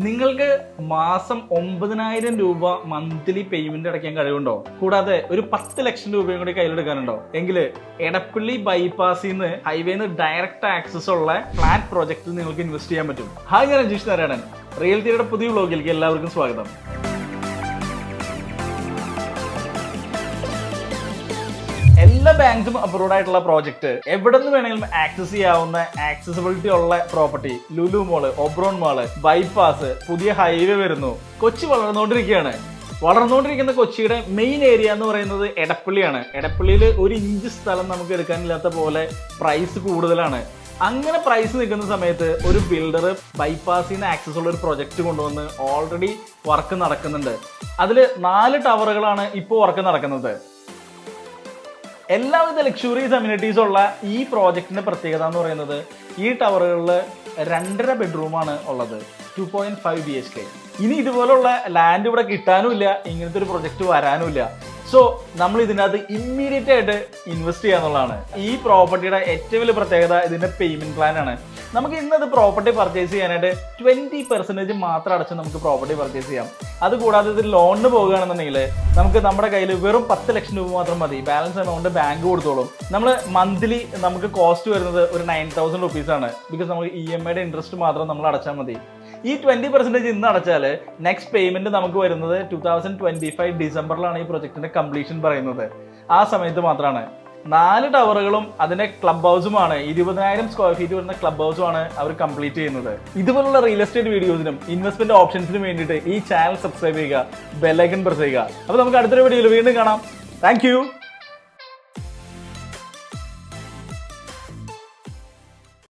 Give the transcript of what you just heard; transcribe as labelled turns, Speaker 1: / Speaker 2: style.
Speaker 1: നിങ്ങൾക്ക് മാസം 9,000 രൂപ മന്ത്ലി പേയ്മെന്റ് അടയ്ക്കാൻ കഴിവുണ്ടോ? കൂടാതെ ഒരു 10 ലക്ഷം രൂപയും കൂടി കയ്യിലെടുക്കാനുണ്ടോ? എങ്കിൽ എടപ്പള്ളി ബൈപ്പാസിൽ നിന്ന് ഹൈവേന്ന് ഡയറക്റ്റ് ആക്സസ് ഉള്ള ഫ്ലാറ്റ് പ്രോജക്റ്റിൽ നിങ്ങൾക്ക് ഇൻവെസ്റ്റ് ചെയ്യാൻ പറ്റും. ഹായ്, ഞാൻ രജീഷ് നാരായണൻ. റിയൽറ്റിയുടെ പുതിയ വ്ലോഗിലേക്ക് എല്ലാവർക്കും സ്വാഗതം. എല്ലാ ബാങ്ക്സും അപ്രൂവ്ഡ് ആയിട്ടുള്ള പ്രോജക്റ്റ് എവിടെ നിന്ന് വേണമെങ്കിലും ആക്സസ് ചെയ്യാവുന്ന ആക്സസിബിലിറ്റി ഉള്ള പ്രോപ്പർട്ടി, ലുലു മോള്, ഒബ്രോൺ മാള്, ബൈപ്പാസ്, പുതിയ ഹൈവേ വരുന്നു. കൊച്ചി വളർന്നുകൊണ്ടിരിക്കുന്ന കൊച്ചിയുടെ മെയിൻ ഏരിയ എന്ന് പറയുന്നത് എടപ്പള്ളിയാണ്. എടപ്പള്ളിയിൽ ഒരു ഇഞ്ച് സ്ഥലം നമുക്ക് എടുക്കാനില്ലാത്ത പോലെ പ്രൈസ് കൂടുതലാണ്. അങ്ങനെ പ്രൈസ് നിൽക്കുന്ന സമയത്ത് ഒരു ബിൽഡർ ബൈപ്പാസിൽ നിന്ന് ആക്സസ് ഉള്ള ഒരു പ്രൊജക്ട് കൊണ്ടുവന്ന് ഓൾറെഡി വർക്ക് നടക്കുന്നുണ്ട്. അതിൽ 4 ടവറുകളാണ് ഇപ്പോൾ വർക്ക് നടക്കുന്നത്. എല്ലാവിധ ലക്ഷറീസ് അമ്യൂണിറ്റീസ് ഉള്ള ഈ പ്രോജക്റ്റിന്റെ പ്രത്യേകത എന്ന് പറയുന്നത് ഈ ടവറുകളിൽ 2.5 ബെഡ്റൂമാണ് ഉള്ളത്, 2.5 BHK. ഇനി ഇതുപോലുള്ള ലാൻഡ് ഇവിടെ കിട്ടാനുമില്ല, ഇങ്ങനത്തെ ഒരു പ്രൊജക്ട് വരാനുമില്ല. സോ നമ്മൾ ഇതിനകത്ത് ഇമ്മീഡിയറ്റ് ആയിട്ട് ഇൻവെസ്റ്റ് ചെയ്യാന്നുള്ളതാണ്. ഈ പ്രോപ്പർട്ടിയുടെ ഏറ്റവും വലിയ പ്രത്യേകത ഇതിന്റെ പേയ്മെന്റ് പ്ലാൻ ആണ്. നമുക്ക് ഇന്നത് പ്രോപ്പർട്ടി പർച്ചേസ് ചെയ്യാനായിട്ട് 20% മാത്രം അടച്ച് നമുക്ക് പ്രോപ്പർട്ടി പർച്ചേസ് ചെയ്യാം. അതുകൂടാതെ ഇത് ലോണിന് പോകുകയാണെന്നുണ്ടെങ്കിൽ നമുക്ക് നമ്മുടെ കയ്യിൽ വെറും 10 ലക്ഷം രൂപ മാത്രം മതി. ബാലൻസ് എമൗണ്ട് ബാങ്ക് കൊടുത്തോളും. നമ്മൾ മന്ത്ലി നമുക്ക് കോസ്റ്റ് വരുന്നത് ഒരു 9,000 റുപ്പീസാണ്. ബിക്കോസ് നമുക്ക് EMIയുടെ ഇൻട്രസ്റ്റ് മാത്രം നമ്മൾ അടച്ചാൽ മതി. ഈ 20% ഇന്ന് അടച്ചാൽ നെക്സ്റ്റ് പേയ്മെന്റ് നമുക്ക് വരുന്നത് 2025 ഡിസംബറിലാണ് ഈ പ്രൊജക്ടിന്റെ കംപ്ലീഷൻ പറയുന്നത്. ആ സമയത്ത് മാത്രമാണ്. 4 ടവറുകളും അതിന്റെ ക്ലബ് ഹൗസുമാണ്, 20,000 സ്ക്വയർ ഫീറ്റ് വരുന്ന ക്ലബ് ഹൗസുമാണ് അവർ കംപ്ലീറ്റ് ചെയ്യുന്നത്. ഇതുപോലുള്ള റിയൽ എസ്റ്റേറ്റ് വീഡിയോസിനും ഇൻവെസ്റ്റ്മെന്റ് ഓപ്ഷൻസിനും വേണ്ടിയിട്ട് ഈ ചാനൽ സബ്സ്ക്രൈബ് ചെയ്യുക, ബെൽ ഐക്കൺ പ്രസ് ചെയ്യുക. അപ്പോൾ നമുക്ക് അടുത്തൊരു വീഡിയോയിൽ വീണ്ടും കാണാം. താങ്ക്